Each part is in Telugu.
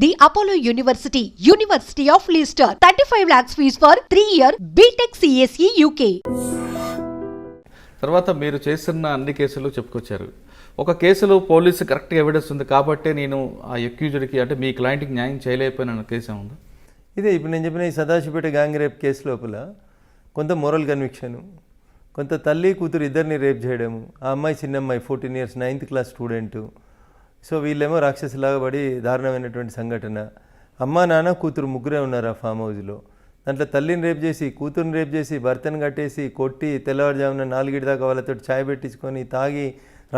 The Apollo University, University of Leicester. 35 lakhs fees for 3-year BTech CSE UK. తర్వాత మీరు చేస్తున్న అన్ని కేసులు చెప్పుకొచ్చారు. ఒక కేసులో పోలీసు కరెక్ట్గా ఎవిడెన్స్ ఉంది కాబట్టి నేను ఆ అక్యూజ్డ్కి అంటే మీ క్లయింట్కి న్యాయం చేయలేకపోయిన కేసు ఏముంది? ఇదే ఇప్పుడు నేను చెప్పిన ఈ సదాశివపేట గ్యాంగ్ రేప్ కేసు లోపల కొంత మోరల్ కన్విక్షను, కొంత తల్లి కూతురు ఇద్దరిని రేప్ చేయడము, ఆ అమ్మాయి చిన్నమ్మాయి 14 years 9th class student. So వీళ్ళేమో రాక్షసులాగా పడి దారుణమైనటువంటి సంఘటన. అమ్మ నాన్న కూతురు ముగ్గురే ఉన్నారు ఆ ఫామ్ హౌస్లో. దాంట్లో తల్లిని రేప్ చేసి, కూతురుని రేప్ చేసి, భర్తను కట్టేసి, కొట్టి తెల్లవారుజామున 4 దాకా వాళ్ళతో ఛాయ్ పెట్టించుకొని తాగి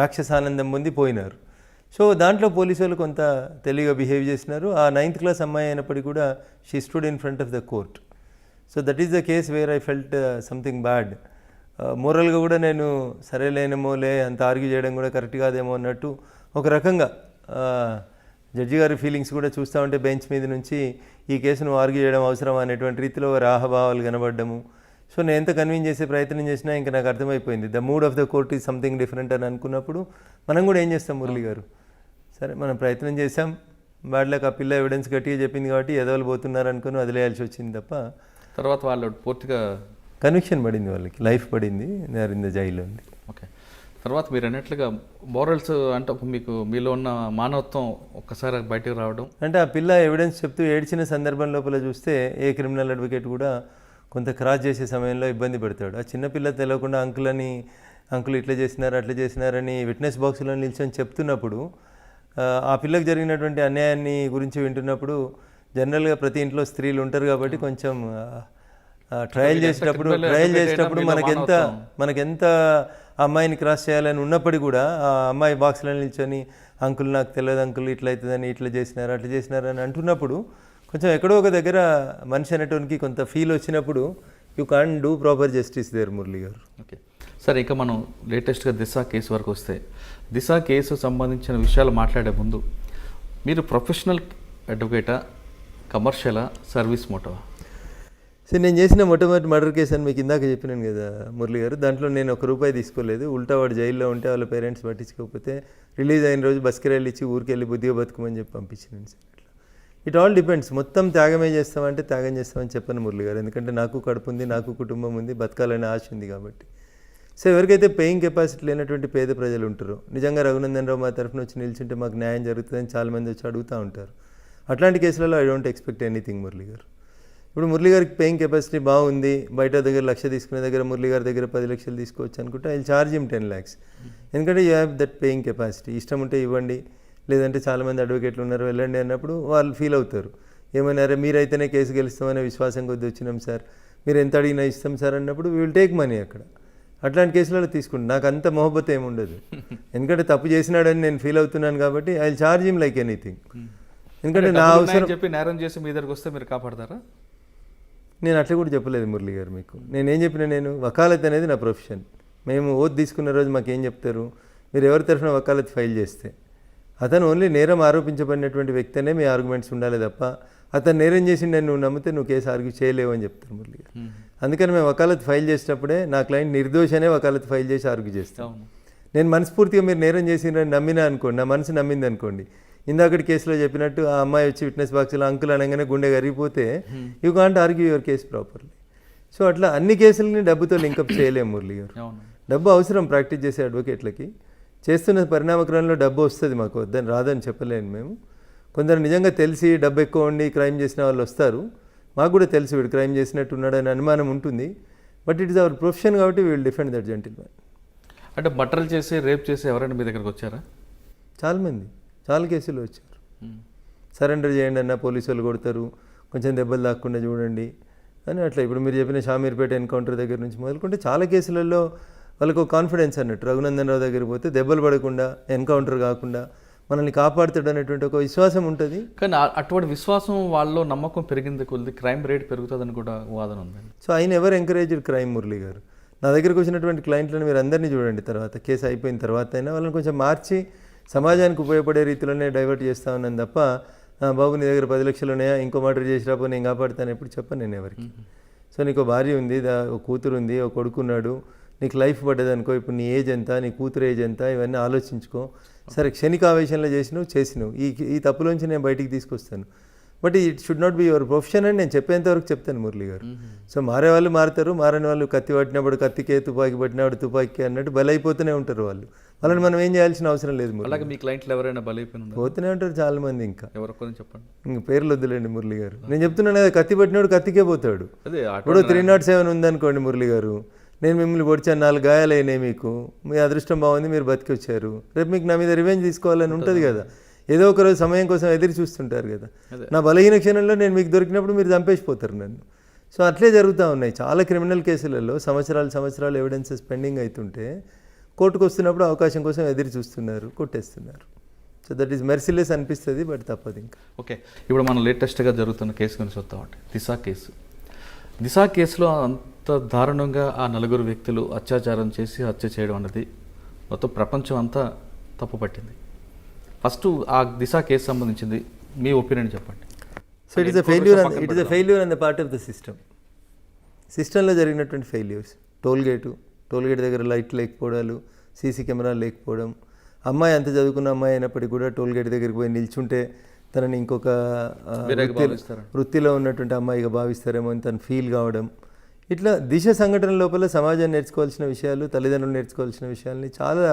రాక్షసానందం పొంది పోయినారు. సో దాంట్లో పోలీసు వాళ్ళు కొంత తెలివిగా బిహేవ్ చేసినారు. ఆ 9th class అమ్మాయి అయినప్పటికీ కూడా she stood in front of the court. So that is the case where I felt something bad. మోరల్గా కూడా నేను సరేలేనేమోలే, అంత ఆర్గ్యూ చేయడం కూడా కరెక్ట్ కాదేమో అన్నట్టు ఒక రకంగా జడ్జి గారి ఫీలింగ్స్ కూడా చూస్తూ ఉంటే బెంచ్ మీద నుంచి ఈ కేసును ఆర్గ్యూ చేయడం అవసరం అనేటువంటి రీతిలో రాహభావాలు కనబడ్డము. సో నేను ఎంత కన్విన్స్ చేసే ప్రయత్నం చేసినా ఇంకా నాకు అర్థమైపోయింది the mood of the court is something different అని అనుకున్నప్పుడు మనం కూడా ఏం చేస్తాం మురళి గారు, సరే మనం ప్రయత్నం చేసాం, వాడిలోకి ఆ పిల్ల ఎవిడెన్స్ గట్టిగా చెప్పింది కాబట్టి ఎదవలు పోతున్నారు అనుకుని వదిలేయాల్సి వచ్చింది తప్ప తర్వాత వాళ్ళు పూర్తిగా కన్విక్షన్ పడింది, వాళ్ళకి లైఫ్ పడింది, దే ఆర్ ఇన్ ద జైల్లో ఉంది. ఓకే. తర్వాత మీరు అన్నట్లుగా మోరల్స్ అంటే మీలో ఉన్న మానవత్వం ఒక్కసారి బయటకు రావడం అంటే ఆ పిల్ల ఎవిడెన్స్ చెప్తూ ఏడ్చిన సందర్భం లోపల చూస్తే ఏ క్రిమినల్ అడ్వకేట్ కూడా కొంత క్రాస్ చేసే సమయంలో ఇబ్బంది పెడతాడు. ఆ చిన్నపిల్ల తెలియకుండా అంకుల్ ఇట్లా చేసినారు అట్లా చేసినారని విట్నెస్ బాక్స్లో నిల్చొని చెప్తున్నప్పుడు ఆ పిల్లకి జరిగినటువంటి అన్యాయాన్ని గురించి వింటున్నప్పుడు జనరల్గా ప్రతి ఇంట్లో స్త్రీలు ఉంటారు కాబట్టి కొంచెం ట్రయల్ చేసేటప్పుడు మనకెంత అమ్మాయిని క్రాస్ చేయాలని ఉన్నప్పటికీ కూడా ఆ అమ్మాయి బాక్స్లో నిల్చొని అంకుల్ నాకు తెలియదు అంకుల్ ఇట్లా అవుతుందని ఇట్లా చేసినారు అట్లా చేసినారు అని అంటున్నప్పుడు కొంచెం ఎక్కడో ఒక దగ్గర మనిషి అనేటోనికి కొంత ఫీల్ వచ్చినప్పుడు you can't do proper justice there Murali గారు. ఓకే సరే, ఇక మనం లేటెస్ట్గా దిశ కేసు వరకు వస్తే దిశ కేసు సంబంధించిన విషయాలు మాట్లాడే ముందు మీరు ప్రొఫెషనల్ అడ్వకేటా, కమర్షియలా, సర్వీస్ మోటవా? సో నేను చేసిన మొట్టమొదటి మర్డర్ కేసు అని మీకు ఇందాక చెప్పినాను కదా మురళి గారు, దాంట్లో నేను ₹1 తీసుకోలేదు. ఉల్టా వాడు జైల్లో ఉంటే వాళ్ళ పేరెంట్స్ పట్టించుకోకపోతే రిలీజ్ అయిన రోజు బస్ కిరాయిలు ఇచ్చి ఊరికెళ్ళి బుద్ధిగా బతుకమని చెప్పి పంపించినాను సార్. అట్లా ఇట్ ఆల్ డిపెండ్స్. మొత్తం త్యాగమే చేస్తామంటే త్యాగం చేస్తామని చెప్పను మురళి గారు, ఎందుకంటే నాకు కడుపు ఉంది, నాకు కుటుంబం ఉంది, బతకాలనే ఆశ ఉంది కాబట్టి. సో ఎవరికైతే పేయింగ్ కెపాసిటీ లేనటువంటి పేద ప్రజలు ఉంటారో, నిజంగా రఘునందన్ రావు మా తరఫున వచ్చి నిల్చుంటే మాకు న్యాయం జరుగుతుందని చాలామంది వచ్చి అడుగుతూ ఉంటారు. అట్లాంటి కేసులలో I don't expect anything Murali గారు. ఇప్పుడు మురళి గారికి పేయింగ్ కెపాసిటీ బాగుంది, బయట దగ్గర 1,00,000 తీసుకునే దగ్గర మురళి గారి దగ్గర 10 లక్షలు తీసుకోవచ్చు అనుకుంటే ఐ ఛార్జ్ హిమ్ 10 lakhs. ఎందుకంటే you have that paying capacity. ఇష్టం ఉంటే ఇవ్వండి, లేదంటే చాలామంది అడ్వకేట్లు ఉన్నారు వెళ్ళండి అన్నప్పుడు వాళ్ళు ఫీల్ అవుతారు. ఏమన్నారే మీరైతేనే కేసు గెలుస్తామనే విశ్వాసం కొద్ది వచ్చినాం సార్, మీరు ఎంత అడిగినా ఇస్తాం సార్ అన్నప్పుడు వీ విల్ టేక్ మనీ అక్కడ. అట్లాంటి కేసులలో తీసుకుంటాను. నాకు అంత మొహబ్బత్ ఏముండదు, ఎందుకంటే తప్పు చేసినాడని నేను ఫీల్ అవుతున్నాను కాబట్టి I will charge him like anything. ఎందుకంటే నా అవసరం చెప్పి నేరం చేసి మీ దగ్గరకు వస్తే మీరు కాపాడతారా? నేను అట్లా కూడా చెప్పలేదు మురళి గారు మీకు. నేనేం చెప్పినా, నేను వకాలత్ అనేది నా ప్రొఫెషన్. మేము ఓత్ తీసుకున్న రోజు మాకేం చెప్తారు, మీరు ఎవరి తరఫున వకాలత్ ఫైల్ చేస్తే అతను ఓన్లీ నేరం ఆరోపించబడినటువంటి వ్యక్తి అనే మీ ఆర్గ్యుమెంట్స్ ఉండాలి తప్ప అతను నేరం చేసిండు నువ్వు నమ్మితే నువ్వు కేసు ఆర్గ్యూ చేయలేవు అని చెప్తారు మురళి గారు. అందుకని మేము వకాలత్ ఫైల్ చేసేటప్పుడే నా క్లయింట్ నిర్దోషనే వకాలత్ ఫైల్ చేసి ఆర్గ్యూ చేస్తాం. నేను మనస్ఫూర్తిగా మీరు నేరం చేసిండ్రని నమ్మినా అనుకోండి, నా మనసు నమ్మింది అనుకోండి, ఇందాకటి కేసులో చెప్పినట్టు ఆ అమ్మాయి వచ్చి విట్నెస్ బాక్స్లో అంకుల్ అనగానే గుండె కరిగిపోతే you can't argue your case properly. So అట్లా అన్ని కేసులని డబ్బుతో లింకప్ చేయలేము మురళి గారు. డబ్బు అవసరం ప్రాక్టీస్ చేసే అడ్వకేట్లకి. చేస్తున్న పరిణామక్రమంలో డబ్బు వస్తుంది, మాకు వద్దని రాదని చెప్పలేను మేము. కొందరు నిజంగా తెలిసి డబ్బు ఎక్కువ ఉండి క్రైమ్ చేసిన వాళ్ళు వస్తారు. మాకు కూడా తెలుసు వీడు క్రైమ్ చేసినట్టు ఉన్నాడని అనుమానం ఉంటుంది. But it is our profession కాబట్టి we will defend that gentlemen. అంటే మర్డర్ చేసి రేప్ చేసి ఎవరైనా మీ దగ్గరకు వచ్చారా? చాలామంది, చాలా కేసులు వచ్చారు. సరెండర్ చేయండి అన్న పోలీసు వాళ్ళు కొడతారు, కొంచెం దెబ్బలు దాక్కుండా చూడండి అని అట్లా. ఇప్పుడు మీరు చెప్పిన షామీర్పేట ఎన్కౌంటర్ దగ్గర నుంచి మొదలుకుంటే చాలా కేసులలో వాళ్ళకు కాన్ఫిడెన్స్ అన్నట్టు, రఘునందన్ రావు దగ్గర పోతే దెబ్బలు పడకుండా, ఎన్కౌంటర్ కాకుండా మనల్ని కాపాడుతాడు అనేటువంటి ఒక విశ్వాసం ఉంటుంది. కానీ అటువంటి విశ్వాసం వాళ్ళలో నమ్మకం పెరిగింది కొద్ది క్రైమ్ రేట్ పెరుగుతుందని కూడా వాదన ఉంది. సో ఆయన ఎవరు ఎంకరేజ్డ్ క్రైమ్ మురళి గారు? నా దగ్గరకు వచ్చినటువంటి క్లయింట్లను మీరు అందరినీ చూడండి, తర్వాత కేసు అయిపోయిన తర్వాత అయినా వాళ్ళని కొంచెం మార్చి సమాజానికి ఉపయోగపడే రీతిలోనే డైవర్ట్ చేస్తా ఉన్నాను తప్ప బాబు నీ దగ్గర 10 లక్షలు ఉన్నాయా, ఇంకో మర్డర్ చేసిరాపో నేను కాపాడుతాను ఎప్పుడు చెప్పను నేను ఎవరికి. సో నీకు భార్య ఉంది, ఒక కూతురు ఉంది, ఒక కొడుకున్నాడు, నీకు లైఫ్ పడ్డదనుకో, ఇప్పుడు నీ ఏజ్ ఎంత, నీ కూతురు ఏజ్ ఎంత, ఇవన్నీ ఆలోచించుకో. సరే క్షణిక ఆవేశంలో చేసినావు ఈ తప్పులోంచి నేను బయటికి తీసుకొస్తాను, but it should not be your profession అని నేను చెప్పేంతవరకు చెప్తాను మురళి గారు. సో మారే వాళ్ళు మారుతారు, మారని వాళ్ళు కత్తి పట్టినప్పుడు కత్తికే, తుపాకీ పట్టినప్పుడు తుపాకీ అన్నట్టు బలైపోతూనే ఉంటారు వాళ్ళు. వాళ్ళని మనం ఏం చేయాల్సిన అవసరం లేదు మురళి. అలాగే మీ క్లయింట్లు ఎవరైనా బలైపోయిన పోతూనే ఉంటారు చాలా మంది. ఇంకా ఎవరో చెప్పండి, ఇంక పేర్లు వద్దులేండి మురళి గారు. నేను చెప్తున్నాను కదా, కత్తి పట్టినోడు కత్తికే పోతాడు. అదే ఇప్పుడు 307 ఉందనుకోండి మురళి గారు, నేను మిమ్మల్ని పొడిచాను, 4 గాయాలైనాయి, మీకు మీ అదృష్టం బాగుంది, మీరు బతికి వచ్చారు, రేపు మీకు నా మీద రివెంజ్ తీసుకోవాలని ఉంటుంది కదా. ఏదో ఒక రోజు సమయం కోసం ఎదురు చూస్తుంటారు కదా. నా బలహీన క్షణంలో నేను మీకు దొరికినప్పుడు మీరు చంపేసిపోతారు నన్ను. సో అట్లే జరుగుతూ ఉన్నాయి చాలా క్రిమినల్ కేసులలో. సంవత్సరాలు ఎవిడెన్సెస్ పెండింగ్ అవుతుంటే కోర్టుకు వస్తున్నప్పుడు అవకాశం కోసం ఎదురు చూస్తున్నారు, కొట్టేస్తున్నారు. సో దట్ ఈస్ మెర్సిలెస్ అనిపిస్తుంది, బట్ తప్పదు ఇంకా. ఓకే, ఇప్పుడు మనం లేటెస్ట్గా జరుగుతున్న కేసు గురించి చూస్తామంటే దిశ కేసులో అంత దారుణంగా ఆ 4 వ్యక్తులు అత్యాచారం చేసి హత్య చేయడం అన్నది మొత్తం ప్రపంచం అంతా తప్పుపట్టింది. ఫస్ట్ ఆ దిశ కేసు సంబంధించింది మీ ఒపీనియన్ చెప్పండి. So it is a failure on the part of the సిస్టంలో జరిగినటువంటి ఫెయిల్యూర్స్. టోల్ గేట్ దగ్గర లైట్ లేకపోవడాలు, సీసీ కెమెరాలు లేకపోవడం, అమ్మాయి అంత చదువుకున్న అమ్మాయి అయినప్పటికీ కూడా టోల్ గేట్ దగ్గరికి పోయి నిల్చుంటే తనని ఇంకొక వృత్తిలో ఉన్నటువంటి అమ్మాయిగా భావిస్తారేమో అని తను ఫీల్ కావడం. ఇట్లా దిశ సంఘటన లోపల సమాజం నేర్చుకోవాల్సిన విషయాలు, తల్లిదండ్రులు నేర్చుకోవాల్సిన విషయాల్ని చాలా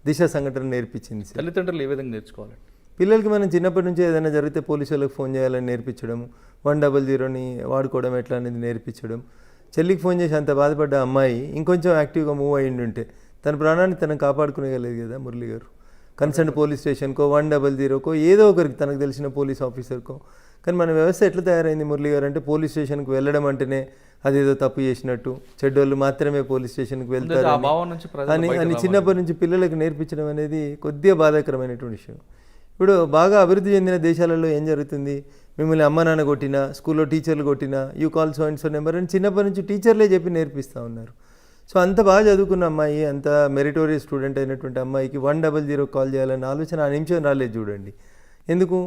దిశ సంఘటన నేర్పించింది. తల్లిదండ్రులు ఏ విధంగా నేర్చుకోవాలి? పిల్లలకి మనం చిన్నప్పటి నుంచి ఏదైనా జరిగితే పోలీసు వాళ్ళకి ఫోన్ చేయాలని నేర్పించడం, 100ని వాడుకోవడం ఎట్లా అనేది నేర్పించడం. చెల్లికి ఫోన్ చేసి అంత బాధపడ్డ అమ్మాయి ఇంకొంచెం యాక్టివ్గా మూవ్ అయ్యి ఉంటే తన ప్రాణాన్ని తనకు కాపాడుకునేగలేదు కదా మురళి గారు. కన్సర్న్ పోలీస్ స్టేషన్కో, 100కో, ఏదో ఒకరికి తనకు తెలిసిన పోలీస్ ఆఫీసర్కో. కానీ మన వ్యవస్థ ఎట్లా తయారైంది మురళి గారు అంటే, పోలీస్ స్టేషన్కి వెళ్ళడం అంటేనే అదేదో తప్పు చేసినట్టు, చెడ్డోళ్ళు మాత్రమే పోలీస్ స్టేషన్కి వెళ్తారు అని చిన్నప్పటి నుంచి పిల్లలకు నేర్పించడం అనేది కొద్దిగా బాధాకరమైనటువంటి విషయం. ఇప్పుడు బాగా అభివృద్ధి చెందిన దేశాలలో ఏం జరుగుతుంది, మిమ్మల్ని అమ్మ నాన్న కొట్టినా, స్కూల్లో టీచర్లు కొట్టినా, you call so and so number అని చిన్నప్పటి నుంచి టీచర్లే చెప్పి నేర్పిస్తూ ఉన్నారు. సో అంత బాగా చదువుకున్న అమ్మాయి, అంత మెరిటోరియస్ స్టూడెంట్ అయినటువంటి అమ్మాయికి 100 కాల్ చేయాలన్న ఆలోచన ఆ నిమిషం రాలేదు చూడండి. ఎందుకు?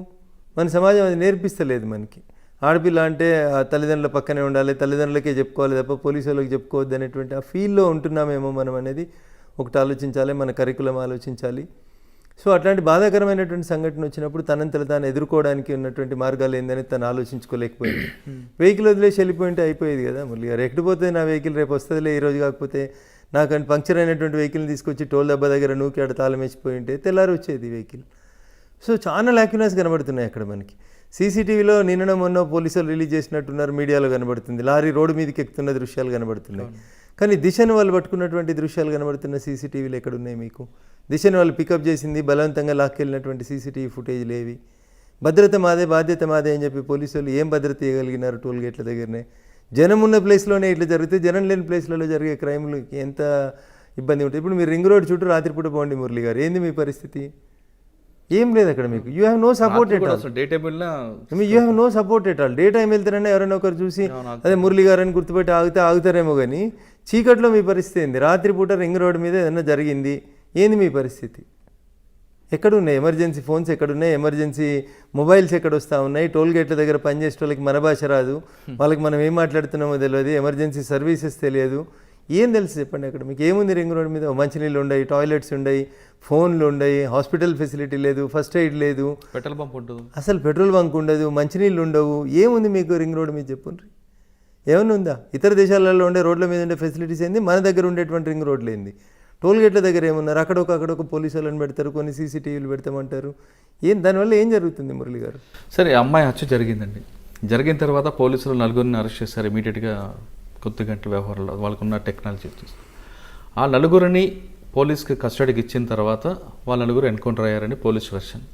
మన సమాజం అది నేర్పిస్తలేదు మనకి. ఆడపిల్ల అంటే ఆ తల్లిదండ్రుల పక్కనే ఉండాలి, తల్లిదండ్రులకే చెప్పుకోవాలి తప్ప పోలీసు వాళ్ళకి చెప్పుకోవద్దు అనేటువంటి ఆ ఫీల్లో ఉంటున్నామేమో మనం అనేది ఒకటి ఆలోచించాలి, మన కరికులం ఆలోచించాలి. సో అట్లాంటి బాధాకరమైనటువంటి సంఘటన వచ్చినప్పుడు తనంతట తాను ఎదుర్కోవడానికి ఉన్నటువంటి మార్గాలు ఏందని తను ఆలోచించుకోలేకపోయింది. వెహికల్ వదిలేసి వెళ్ళిపోయింటే అయిపోయేది కదా మురళి గారు. ఎక్కడిపోతుంది నా వెహికల్, రేపు వస్తుందిలే ఈరోజు కాకపోతే, నాకంటే పంక్చర్ అయినటువంటి వెహికల్ని తీసుకొచ్చి టోల్ డబ్బా దగ్గర నూకి ఆడ తాళం వేసిపోయి ఉంటే తెల్లారి వచ్చేది వెహికల్. సో చాలా ల్యాక్యునస్ కనబడుతున్నాయి అక్కడ మనకి. సీసీటీవీలో నిన్న మొన్న పోలీసులు రిలీజ్ చేసినట్టున్నారు, మీడియాలో కనబడుతుంది, లారీ రోడ్డు మీదకి ఎక్కుతున్న దృశ్యాలు కనబడుతున్నాయి. కానీ దిశను వాళ్ళు పట్టుకున్నటువంటి దృశ్యాలు కనబడుతున్న సీసీటీవీలు ఎక్కడున్నాయి మీకు? దిశను వాళ్ళు పికప్ చేసింది, బలవంతంగా లాక్కెళ్ళినటువంటి సీసీటీవీ ఫుటేజ్లు ఏవి? భద్రత మాదే, బాధ్యత మాదే అని చెప్పి పోలీసులు ఏం భద్రత ఇవ్వగలిగినారు? టోల్ గేట్ల దగ్గరనే జనం ఉన్న ప్లేస్లోనే ఇట్లా జరిగితే జనం లేని ప్లేస్లలో జరిగే క్రైమ్లకి ఎంత ఇబ్బంది ఉంటుంది. ఇప్పుడు మీరు రింగ్ రోడ్ చుట్టూ రాత్రిపూట పోండి మురళి గారు, ఏంది మీ పరిస్థితి? ఏం లేదు అక్కడ మీకు. You have no support at all. You have no support at all. Day time వెళ్తారనే ఎవరైనా ఒకరు చూసి అదే మురళి గారు అని గుర్తుపెట్టి ఆగుతారేమో, కానీ చీకట్లో మీ పరిస్థితి ఏంది? రాత్రిపూట రింగ్ రోడ్ మీద ఏదైనా జరిగింది, ఏంది మీ పరిస్థితి? ఎక్కడున్నాయి ఎమర్జెన్సీ ఫోన్స్? ఎక్కడున్నాయి ఎమర్జెన్సీ మొబైల్స్? ఎక్కడ వస్తూ ఉన్నాయి? టోల్ గేట్ల దగ్గర పనిచేసే వాళ్ళకి మన భాష రాదు, వాళ్ళకి మనం ఏం మాట్లాడుతున్నామో తెలియదు, ఎమర్జెన్సీ సర్వీసెస్ తెలియదు, ఏం తెలుసు చెప్పండి? అక్కడ మీకు ఏముంది? రింగ్ రోడ్ మీద మంచినీళ్ళు ఉన్నాయి, టాయిలెట్స్ ఉన్నాయి, ఫోన్లు ఉన్నాయి, హాస్పిటల్ ఫెసిలిటీ లేదు, ఫస్ట్ ఎయిడ్ లేదు, పెట్రోల్ బంక్ ఉండదు, అసలు పెట్రోల్ బంక్ ఉండదు, మంచినీళ్ళు ఉండవు, ఏముంది మీకు రింగ్ రోడ్ మీద చెప్పండి? ఏమన్నా ఉందా? ఇతర దేశాలలో ఉండే రోడ్ల మీద ఉండే ఫెసిలిటీస్ ఏంది, మన దగ్గర ఉండేటువంటి రింగ్ రోడ్లు ఏంది? టోల్ గేట్ల దగ్గర ఏమున్నారు? అక్కడొక పోలీసు వాళ్ళని పెడతారు, కొన్ని సీసీటీవీలు పెడతామంటారు. దానివల్ల ఏం జరుగుతుంది మురళి గారు? సరే, అమ్మాయి హత్య జరిగిందండి. జరిగిన తర్వాత పోలీసులు 4 అరెస్ట్ చేశారు ఇమీడియట్గా. కొద్ది గంటల వ్యవహారంలో వాళ్ళకున్న టెక్నాలజీ చూసి ఆ 4 పోలీస్కి కస్టడీకి ఇచ్చిన తర్వాత వాళ్ళ 4 ఎన్కౌంటర్ అయ్యారని పోలీస్ వెర్షన్.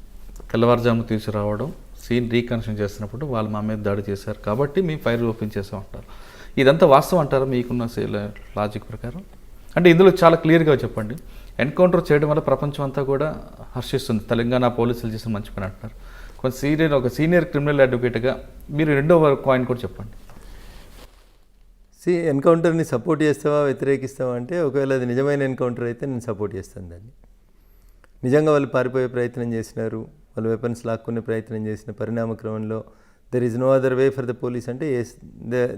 తెల్లవారుజాము తీసుకురావడం, సీన్ రీకన్స్ట్రక్షన్ చేస్తున్నప్పుడు వాళ్ళు మా మీద దాడి చేశారు కాబట్టి మేము ఫైర్ ఓపెన్ చేసాం అంటారు. ఇదంతా వాస్తవం అంటారా మీకున్న లాజిక్ ప్రకారం? అంటే ఇందులో చాలా క్లియర్గా చెప్పండి. ఎన్కౌంటర్ చేయడం వల్ల ప్రపంచం అంతా కూడా హర్షిస్తుంది, తెలంగాణ పోలీసులు చేసిన మంచి పని అంటున్నారు. ఒక సీనియర్ క్రిమినల్ అడ్వకేట్గా మీరు రెండో కాయిన్ కూడా చెప్పండి. ఎన్కౌంటర్ని సపోర్ట్ చేస్తావా వ్యతిరేకిస్తావా అంటే, ఒకవేళ అది నిజమైన ఎన్కౌంటర్ అయితే నేను సపోర్ట్ చేస్తాను దాన్ని. నిజంగా వాళ్ళు పారిపోయే ప్రయత్నం చేసినారు, వాళ్ళు వెపన్స్ లాక్కునే ప్రయత్నం చేసిన పరిణామ క్రమంలో there is no other way for the police అంటే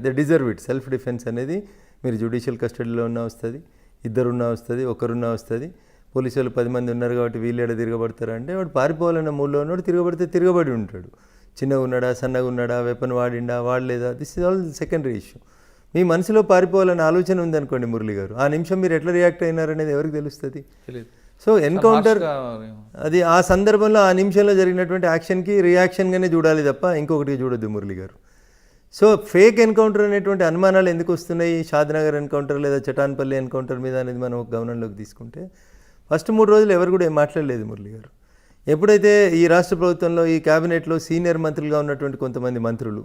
they deserve it. Self defence అనేది మీరు జ్యుడిషియల్ కస్టడీలో ఉన్నా వస్తుంది, 2 ఉన్నా వస్తుంది, 1 ఉన్నా వస్తుంది. పోలీసు వాళ్ళు 10 మంది ఉన్నారు కాబట్టి వీళ్ళు ఎడ తిరగబడతారు అంటే వాడు పారిపోవాలన్న మూడ్లో ఉన్నాడు, తిరగబడితే తిరగబడి ఉంటాడు. చిన్నగా ఉన్నాడా, సన్నగా ఉన్నాడా, వెపన్ వాడిండా, వాడలేదా, this is all secondary issue. మీ మనసులో పారిపోవాలన్న ఆలోచన ఉందనుకోండి మురళి గారు, ఆ నిమిషం మీరు ఎట్లా రియాక్ట్ అయినారనేది ఎవరికి తెలుస్తుంది? సో ఎన్కౌంటర్ అది ఆ సందర్భంలో ఆ నిమిషంలో జరిగినటువంటి యాక్షన్కి రియాక్షన్గానే చూడాలి తప్ప ఇంకొకటి చూడొద్దు మురళి గారు. సో ఫేక్ ఎన్కౌంటర్ అనేటువంటి అనుమానాలు ఎందుకు వస్తున్నాయి షాద్నగర్ ఎన్కౌంటర్ లేదా చటాన్పల్లి ఎన్కౌంటర్ మీద అనేది మనం ఒక గమనంలోకి తీసుకుంటే, ఫస్ట్ 3 రోజులు ఎవరు కూడా ఏం మాట్లాడలేదు మురళి గారు. ఎప్పుడైతే ఈ రాష్ట్ర ప్రభుత్వంలో ఈ క్యాబినెట్లో సీనియర్ మంత్రులుగా ఉన్నటువంటి కొంతమంది మంత్రులు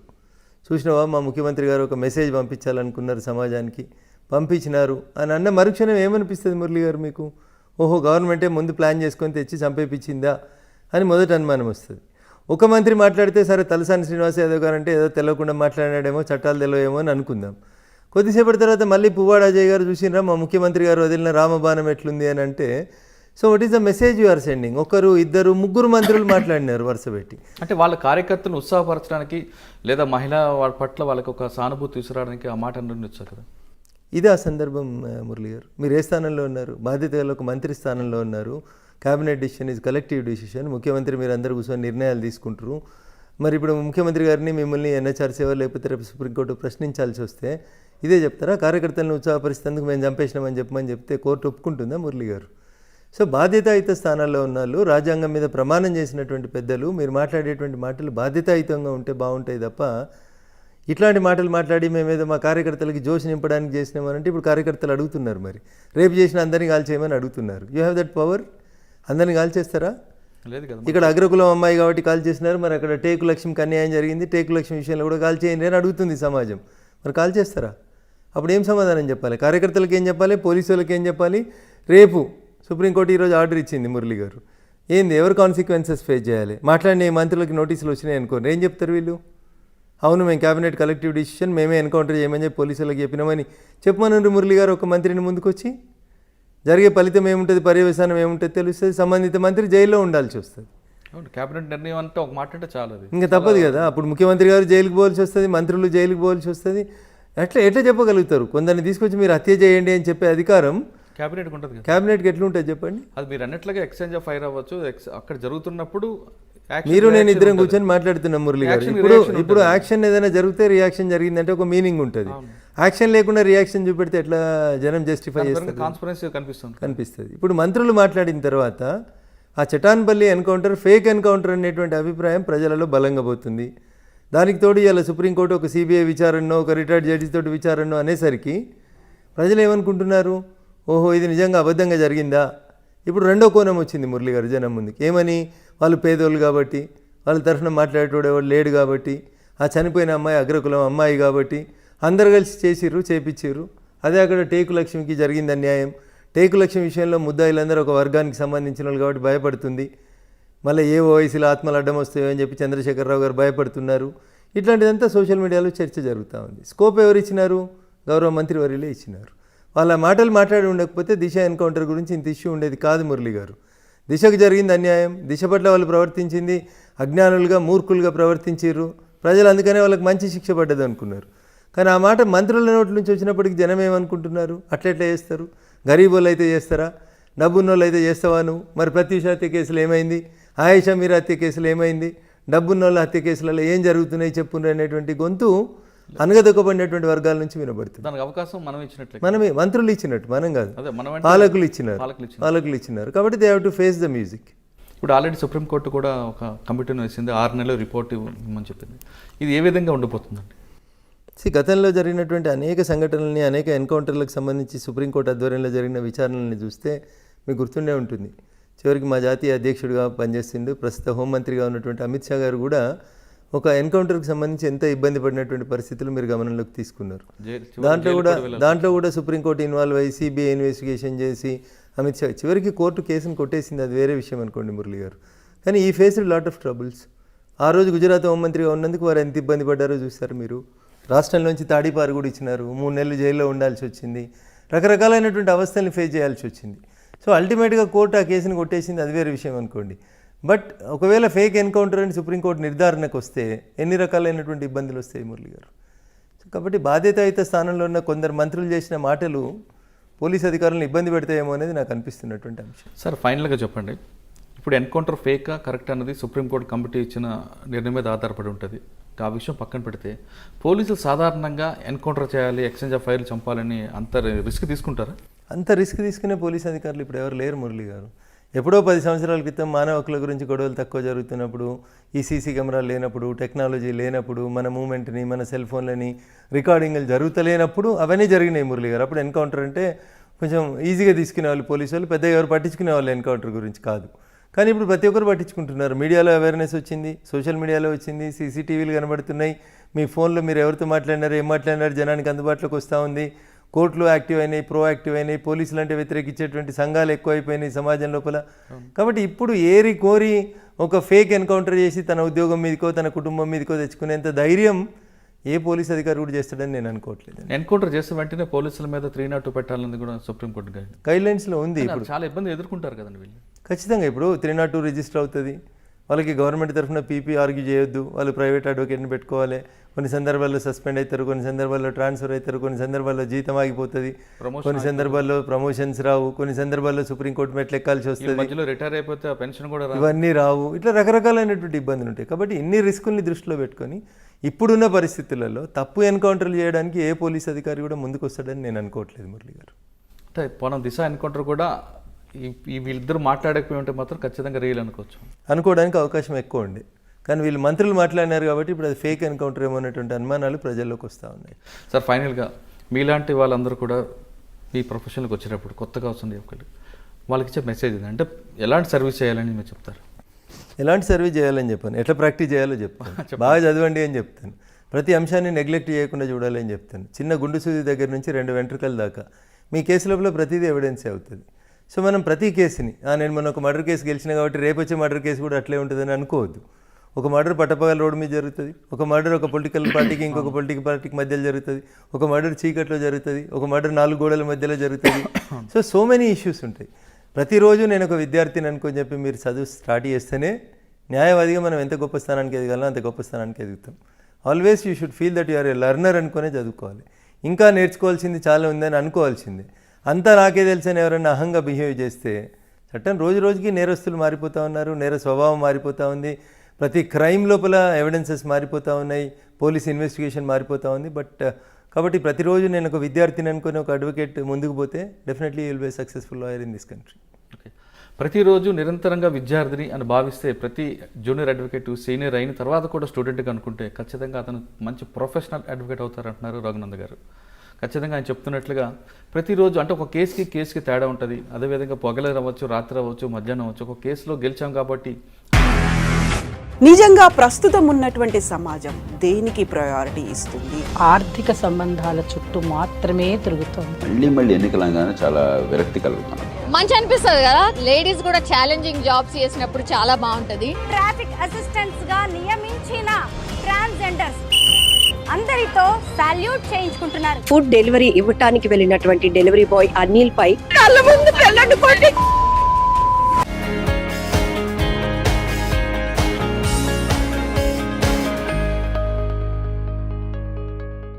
చూసినావా మా ముఖ్యమంత్రి గారు ఒక మెసేజ్ పంపించాలనుకున్నారు సమాజానికి, పంపించినారు అని అన్న మరుక్షణం ఏమనిపిస్తుంది మురళి గారు మీకు? ఓహో గవర్నమెంటే ముందు ప్లాన్ చేసుకొని తెచ్చి చంపేపించిందా అని మొదటి అనుమానం వస్తుంది. ఒక మంత్రి మాట్లాడితే సరే తలసాని శ్రీనివాస్ యాదవ్ గారు అంటే ఏదో తెలియకుండా మాట్లాడాడేమో, చట్టాలు తెలియమో అని అనుకుందాం. కొద్దిసేపటి తర్వాత మళ్ళీ పువ్వాడ అజయ్ గారు చూసినరా మా ముఖ్యమంత్రి గారు వదిలిన రామబాణం ఎట్లుంది అని అంటే, so what is the message you are sending? 1 2 3 మంత్రులు మాట్లాడినారు వరుస పెట్టి. అంటే వాళ్ళ కార్యకర్తలను ఉత్సాహపరచడానికి లేదా మహిళా వాళ్ళ పట్ల వాళ్ళకి ఒక సానుభూతి తీసుకురావడానికి ఆ మాట ఉండొచ్చు కదా. ఇదే ఆ సందర్భం మురళి గారు. మీరు ఏ స్థానంలో ఉన్నారు? బాధ్యత గల ఒక మంత్రి స్థానంలో ఉన్నారు. Cabinet decision is collective decision. ముఖ్యమంత్రి మీరు అందరూ కూర్చొని నిర్ణయాలు తీసుకుంటారు. మరి ఇప్పుడు ముఖ్యమంత్రి గారిని మిమ్మల్ని ఎన్హెచ్ఆర్సీఓ లేకపోతే రేపు సుప్రీంకోర్టు ప్రశ్నించాల్సి వస్తే ఇదే చెప్తారా? కార్యకర్తలను ఉత్సాహపరిస్తేందుకు మేము చంపేసినామని చెప్పమని చెప్తే కోర్టు ఒప్పుకుంటుందా మురళి గారు? సో బాధ్యతాయుత స్థానాల్లో ఉన్న వాళ్ళు, రాజ్యాంగం మీద ప్రమాణం చేసినటువంటి పెద్దలు, మీరు మాట్లాడేటువంటి మాటలు బాధ్యతాయుతంగా ఉంటే బాగుంటాయి తప్ప ఇట్లాంటి మాటలు మాట్లాడి మేమేదో మా కార్యకర్తలకి జోష్ నింపడానికి చేసినామనంటే ఇప్పుడు కార్యకర్తలు అడుగుతున్నారు, మరి రేపు చేసిన అందరినీ కాల్ చేయమని అడుగుతున్నారు. You have that power? అందరినీ కాల్ చేస్తారా? లేదు కదా. ఇక్కడ అగ్రకులం అమ్మాయి కాబట్టి కాల్ చేసినారు, మరి అక్కడ టేకు లక్ష్మికి అన్యాయం జరిగింది, టేకు లక్ష్మి విషయంలో కూడా కాల్ చేయండి అని అడుగుతుంది సమాజం. మరి కాల్ చేస్తారా? అప్పుడు ఏం సమాధానం చెప్పాలి? కార్యకర్తలకు ఏం చెప్పాలి? పోలీసు వాళ్ళకి ఏం చెప్పాలి? రేపు సుప్రీంకోర్టు ఈరోజు ఆర్డర్ ఇచ్చింది మురళి గారు, ఏంది ఎవరు కాన్సిక్వెన్సెస్ ఫేస్ చేయాలి? మాట్లాడిన ఈ మంత్రులకి నోటీసులు వచ్చినాయి అనుకోండి, ఏం చెప్తారు వీళ్ళు? అవును మేము క్యాబినెట్ కలెక్టివ్ డిసిషన్ మేమే ఎన్కౌంటర్ చేయమని చెప్పి పోలీసులకు చెప్పినామని చెప్పమనండి మురళి గారు. ఒక మంత్రిని ముందుకు వచ్చి జరిగే ఫలితం ఏముంటుంది, పర్యవసానం ఏముంటుంది తెలుస్తుంది. సంబంధిత మంత్రి జైల్లో ఉండాల్సి వస్తుంది. క్యాబినెట్ నిర్ణయం అంటే ఒక మాట అంటే చాలా, ఇంకా తప్పదు కదా. అప్పుడు ముఖ్యమంత్రి గారు జైలుకి పోవాల్సి వస్తుంది, మంత్రులు జైలుకి పోవాల్సి వస్తుంది. ఎట్లా చెప్పగలుగుతారు? కొందరిని తీసుకొచ్చి మీరు హత్య చేయండి అని చెప్పే అధికారం క్యాబినెట్కి ఉంటుంది కదా. క్యాబినెట్కి ఎట్లుంటుంది చెప్పండి? అది మీరు అన్నట్లుగా ఎక్స్చేంజ్ ఆఫ్ ఫైర్ అవ్వచ్చు, అక్కడ జరుగుతున్నప్పుడు మీరు నేను ఇద్దరం కూర్చొని మాట్లాడుతున్నాం మురళి గారు. ఇప్పుడు యాక్షన్ ఏదైనా జరిగితే రియాక్షన్ జరిగిందంటే ఒక మీనింగ్ ఉంటుంది. యాక్షన్ లేకుండా రియాక్షన్ చూపెడితే ఎట్లా జనం జస్టిఫై చేస్తారు? కనిపిస్తుంది. ఇప్పుడు మంత్రులు మాట్లాడిన తర్వాత ఆ చటాన్పల్లి ఎన్కౌంటర్ ఫేక్ ఎన్కౌంటర్ అనేటువంటి అభిప్రాయం ప్రజలలో బలంగా పోతుంది. దానికి తోడు ఇలా సుప్రీంకోర్టు ఒక సిబిఐ విచారణో ఒక రిటైర్డ్ జడ్జి తోటి విచారణో అనేసరికి ప్రజలు ఏమనుకుంటున్నారు, ఓహో ఇది నిజంగా అబద్ధంగా జరిగిందా? ఇప్పుడు రెండో కోణం వచ్చింది మురళి గారు జనం ముందుకి. ఏమని? వాళ్ళు పేదోళ్ళు కాబట్టి, వాళ్ళ తరఫున మాట్లాడేటోడు ఎవరు లేడు కాబట్టి, ఆ చనిపోయిన అమ్మాయి అగ్రకులం అమ్మాయి కాబట్టి అందరు కలిసి చేపించారు. అదే అక్కడ టేకు లక్ష్మికి జరిగింది అన్యాయం. టేకు లక్ష్మి విషయంలో ముద్దాయిలందరూ ఒక వర్గానికి సంబంధించిన వాళ్ళు కాబట్టి భయపడుతుంది. మళ్ళీ ఏ ఓవైసీలో ఆత్మలు అడ్డం వస్తాయో అని చెప్పి చంద్రశేఖరరావు గారు భయపడుతున్నారు. ఇట్లాంటిదంతా సోషల్ మీడియాలో చర్చ జరుగుతూ ఉంది. స్కోప్ ఎవరు ఇచ్చినారు? గౌరవ మంత్రి వర్యులే ఇచ్చినారు. వాళ్ళ మాటలు మాట్లాడి ఉండకపోతే దిశ ఎన్కౌంటర్ గురించి ఇంత ఇష్యూ ఉండేది కాదు మురళి గారు. దిశకు జరిగింది అన్యాయం, దిశ పట్ల వాళ్ళు ప్రవర్తించింది అజ్ఞానులుగా మూర్ఖులుగా ప్రవర్తించారు. ప్రజలు అందుకనే వాళ్ళకి మంచి శిక్ష పడ్డది అనుకున్నారు. కానీ ఆ మాట మంత్రుల నోటి నుంచి వచ్చినప్పటికి జనం ఏమనుకుంటున్నారు? అట్లెట్లా చేస్తారు? గరీబోళ్ళు అయితే చేస్తారా? డబ్బున్నోళ్ళు అయితే చేస్తావా నువ్వు? మరి ప్రత్యూష హత్య కేసులు ఏమైంది? ఆయేషా మీరా హత్య కేసులు ఏమైంది? డబ్బున్నోళ్ళ హత్య కేసులలో ఏం జరుగుతున్నాయి చెప్పుండ్రు అనేటువంటి గొంతు అనగదొక్కబడినటువంటి వర్గాల నుంచి వినబడుతుంది. దానికి అవకాశం మనం ఇచ్చినట్లే, మనమే మంత్రులు ఇచ్చినట్టు, మనం కాదు, పాలకులు ఇచ్చినారు. కాబట్టి they have to face the music. ఇప్పుడు ఆల్రెడీ సుప్రీంకోర్టు కూడా ఒక కమిటీని వేసింది, 6 నెలలు రిపోర్ట్ ఇవ్వమని చెప్పింది. ఇది ఏ విధంగా ఉండిపోతుందండి? గతంలో జరిగినటువంటి అనేక సంఘటనలని, అనేక ఎన్కౌంటర్లకు సంబంధించి సుప్రీంకోర్టు ఆధ్వర్యంలో జరిగిన విచారణల్ని చూస్తే మీకు గుర్తుండే ఉంటుంది. చివరికి మా జాతీయ అధ్యక్షుడిగా పనిచేస్తుండు ప్రస్తుత హోంమంత్రిగా ఉన్నటువంటి అమిత్ షా గారు కూడా ఒక ఎన్కౌంటర్కి సంబంధించి ఎంత ఇబ్బంది పడినటువంటి పరిస్థితులు మీరు గమనంలోకి తీసుకున్నారు. దాంట్లో కూడా సుప్రీంకోర్టు ఇన్వాల్వ్ అయ్యి సిబిఐ ఇన్వెస్టిగేషన్ చేసి అమిత్ షా చివరికి కోర్టు కేసును కొట్టేసింది, అది వేరే విషయం అనుకోండి మురళి గారు. కానీ ఈ ఫేస్డ్ లాట్ ఆఫ్ ట్రబుల్స్. ఆ రోజు గుజరాత్ హోంమంత్రిగా ఉన్నందుకు వారు ఎంత ఇబ్బంది పడ్డారో చూస్తారు మీరు. రాష్ట్రంలోంచి తాడీపారు కూడా ఇచ్చినారు, 3 నెలలు జైల్లో ఉండాల్సి వచ్చింది, రకరకాలైనటువంటి అవస్థల్ని ఫేస్ చేయాల్సి వచ్చింది. సో అల్టిమేట్గా కోర్టు ఆ కేసును కొట్టేసింది, అది వేరే విషయం అనుకోండి. బట్ ఒకవేళ ఫేక్ ఎన్కౌంటర్ అని సుప్రీంకోర్టు నిర్ధారణకు వస్తే ఎన్ని రకాలైనటువంటి ఇబ్బందులు వస్తాయి మురళి గారు. సో కాబట్టి బాధ్యతాయుత స్థానంలో ఉన్న కొందరు మంత్రులు చేసిన మాటలు పోలీస్ అధికారులను ఇబ్బంది పెడతాయేమో అనేది నాకు అనిపిస్తున్నటువంటి అంశం. సార్ ఫైనల్గా చెప్పండి, ఇప్పుడు ఎన్కౌంటర్ ఫేకా కరెక్ట్ అన్నది సుప్రీంకోర్టు కమిటీ ఇచ్చిన నిర్ణయం మీద ఆధారపడి ఉంటుంది. ఆ విషయం పక్కన పెడితే పోలీసులు సాధారణంగా ఎన్కౌంటర్ చేయాలి, ఎక్స్చేంజ్ ఆఫ్ ఫైర్లు చంపాలని అంత రిస్క్ తీసుకుంటారా? అంత రిస్క్ తీసుకునే పోలీస్ అధికారులు ఇప్పుడు ఎవరు లేరు మురళి గారు. ఎప్పుడో 10 సంవత్సరాల క్రితం మానవ హక్కుల గురించి గొడవలు తక్కువ జరుగుతున్నప్పుడు, ఈ సీసీ కెమెరాలు లేనప్పుడు, టెక్నాలజీ లేనప్పుడు, మన మూమెంట్ని, మన సెల్ ఫోన్లని రికార్డింగ్లు జరుగుతలేనప్పుడు అవన్నీ జరిగినాయి మురళి గారు. అప్పుడు ఎన్కౌంటర్ అంటే కొంచెం ఈజీగా తీసుకునే వాళ్ళు పోలీసు వాళ్ళు, పెద్దగా ఎవరు పట్టించుకునే వాళ్ళు ఎన్కౌంటర్ గురించి కాదు. కానీ ఇప్పుడు ప్రతి ఒక్కరు పట్టించుకుంటున్నారు. మీడియాలో అవేర్నెస్ వచ్చింది, సోషల్ మీడియాలో వచ్చింది, సీసీటీవీలు కనబడుతున్నాయి, మీ ఫోన్లో మీరు ఎవరితో మాట్లాడినారు, ఏం మాట్లాడినారు జనానికి అందుబాటులోకి వస్తూ ఉంది. కోర్టులు యాక్టివ్ అయినాయి, ప్రోయాక్టివ్ అయినాయి, పోలీసులు అంటే వ్యతిరేకించేటువంటి సంఘాలు ఎక్కువైపోయినాయి సమాజం లోపల. కాబట్టి ఇప్పుడు ఏరి కోరి ఒక ఫేక్ ఎన్కౌంటర్ చేసి తన ఉద్యోగం మీదకో తన కుటుంబం మీదకో తెచ్చుకునేంత ధైర్యం ఏ పోలీస్ అధికారి కూడా చేస్తాడని నేను అనుకోవట్లేదు. ఎన్కౌంటర్ చేస్తే వెంటనే పోలీసుల మీద 302 పెట్టాలని కూడా సుప్రీంకోర్టు గైడ్లైన్స్లో ఉంది. ఇప్పుడు చాలా ఇబ్బంది ఎదుర్కొంటారు కదండి వీళ్ళు. ఖచ్చితంగా ఇప్పుడు 302 రిజిస్టర్ అవుతుంది. వాళ్ళకి గవర్నమెంట్ తరఫున పీపీ ఆర్గ్యూ చేయొద్దు, వాళ్ళు ప్రైవేట్ అడ్వకేట్ని పెట్టుకోవాలి. కొన్ని సందర్భాల్లో సస్పెండ్ అవుతారు, కొన్ని సందర్భాల్లో ట్రాన్స్ఫర్ అవుతారు, కొన్ని సందర్భాల్లో జీతం ఆగిపోతుంది, కొన్ని సందర్భాల్లో ప్రమోషన్స్ రావు, కొన్ని సందర్భాల్లో సుప్రీంకోర్టు మెట్లు ఎక్కాల్సి వస్తుంది, మధ్యలో రిటైర్ అయిపోతే పెన్షన్ కూడా ఇవన్నీ రావు. ఇట్లా రకరకాలైనటువంటి ఇబ్బందులు ఉంటాయి. కాబట్టి ఇన్ని రిస్కుల్ని దృష్టిలో పెట్టుకొని ఇప్పుడున్న పరిస్థితులలో తప్పు ఎన్కౌంటర్లు చేయడానికి ఏ పోలీస్ అధికారి కూడా ముందుకు వస్తాడని నేను అనుకోవట్లేదు మురళి గారు. అంటే మనం దిశ ఎన్కౌంటర్ కూడా ఈ వీళ్ళిద్దరు మాట్లాడకపోయి ఉంటే మాత్రం ఖచ్చితంగా రియల్ అనుకోవడానికి అవకాశం ఎక్కువ ఉంది. కానీ వీళ్ళు మంత్రులు మాట్లాడినారు కాబట్టి ఇప్పుడు అది ఫేక్ ఎన్కౌంటర్ ఏమో అనేటువంటి అనుమానాలు ప్రజల్లోకి వస్తూ ఉన్నాయి. సార్ ఫైనల్గా మీలాంటి వాళ్ళందరూ కూడా మీ ప్రొఫెషన్కి వచ్చేటప్పుడు కొత్తగా వస్తుంది ఒకటి వాళ్ళకి ఇచ్చే మెసేజ్ అంటే ఎలాంటి సర్వీస్ చేయాలని మీరు చెప్తారు? ఎలాంటి సర్వీస్ చేయాలని చెప్పాను, ఎట్లా ప్రాక్టీస్ చేయాలో చెప్తాను, బాగా చదవండి అని చెప్తాను, ప్రతి అంశాన్ని నెగ్లెక్ట్ చేయకుండా చూడాలి అని చెప్తాను. చిన్న గుండు సూది దగ్గర నుంచి 2 వెంట్రుకల దాకా మీ కేసు లోపల ప్రతిదీ ఎవిడెన్సే అవుతుంది. సో మనం ప్రతి కేసుని నేను మొన్న ఒక మర్డర్ కేసు గెలిచిన కాబట్టి రేపు వచ్చే మర్డర్ కేసు కూడా అట్లే ఉంటుందని అనుకోవద్దు. ఒక మర్డర్ పట్టపగల రోడ్డు మీద జరుగుతుంది, ఒక మర్డర్ ఒక పొలిటికల్ పార్టీకి ఇంకొక పొలిటికల్ పార్టీకి మధ్యలో జరుగుతుంది, ఒక మర్డర్ చీకట్లో జరుగుతుంది, ఒక మర్డర్ 4 గోడల మధ్యలో జరుగుతుంది. సో మెనీ ఇష్యూస్ ఉంటాయి. ప్రతిరోజు నేను ఒక విద్యార్థిని అనుకొని చెప్పి మీరు చదువు స్టార్ట్ చేస్తేనే న్యాయవాదిగా మనం ఎంత గొప్ప స్థానానికి ఎదగాలో అంత గొప్ప స్థానానికి ఎదుగుతాం. Always you should feel that you are a learner అనుకునే చదువుకోవాలి. ఇంకా నేర్చుకోవాల్సింది చాలా ఉందని అనుకోవాల్సిందే. అంతా నాకే తెలుసని ఎవరైనా అహంగా బిహేవ్ చేస్తే చట్టం రోజు రోజుకి నేరస్తులు మారిపోతూ ఉన్నారు, నేర స్వభావం మారిపోతూ ఉంది, ప్రతి క్రైమ్ లోపల ఎవిడెన్సెస్ మారిపోతూ ఉన్నాయి, పోలీస్ ఇన్వెస్టిగేషన్ మారిపోతూ ఉంది. కాబట్టి ప్రతిరోజు నేను ఒక విద్యార్థిని అనుకుని ఒక అడ్వకేట్ ముందుకు పోతే definitely you will be successful lawyer in this country. Okay, ప్రతిరోజు నిరంతరంగా విద్యార్థిని అని భావిస్తే ప్రతి జూనియర్ అడ్వకేట్ సీనియర్ అయిన తర్వాత కూడా స్టూడెంట్గా అనుకుంటే ఖచ్చితంగా అతను మంచి ప్రొఫెషనల్ అడ్వకేట్ అవుతారంటున్నారు రఘునంద్ గారు. ఖచ్చితంగా ఆయన చెప్తున్నట్లుగా ప్రతిరోజు అంటే ఒక కేసుకి తేడా ఉంటుంది. అదేవిధంగా పొగలు అవ్వచ్చు, రాత్రి అవ్వచ్చు, మధ్యాహ్నం అవ్వచ్చు, ఒక కేసులో గెలిచాం కాబట్టి. నిజంగా ప్రస్తుతం ఉన్నటువంటి సమాజం దేనికి ప్రయారిటీ ఇస్తుంది? ఆర్థిక సంబంధాల చుట్టూ మాత్రమే తిరుగుతుంది. మళ్ళీ ఎన్నికలంగానే చాలా విరక్తి కలుగుతాను. మంచి అనిపిస్తుంది కదా, లేడీస్ కూడా ఛాలెంజింగ్ జాబ్స్ చేసినప్పుడు చాలా బాగుంటది. ట్రాఫిక్ అసిస్టెంట్స్ గా నియమించిన ట్రాన్స్జెండర్స్ అందరితో సాల్యూట్ చేయించుకుంటున్నారు. ఫుడ్ డెలివరీ ఇవ్వటానికి వెళ్ళినటువంటి డెలివరీ బాయ్ అనిల్ పై కళ్ళ ముందు పెళ్ళండి కొట్టి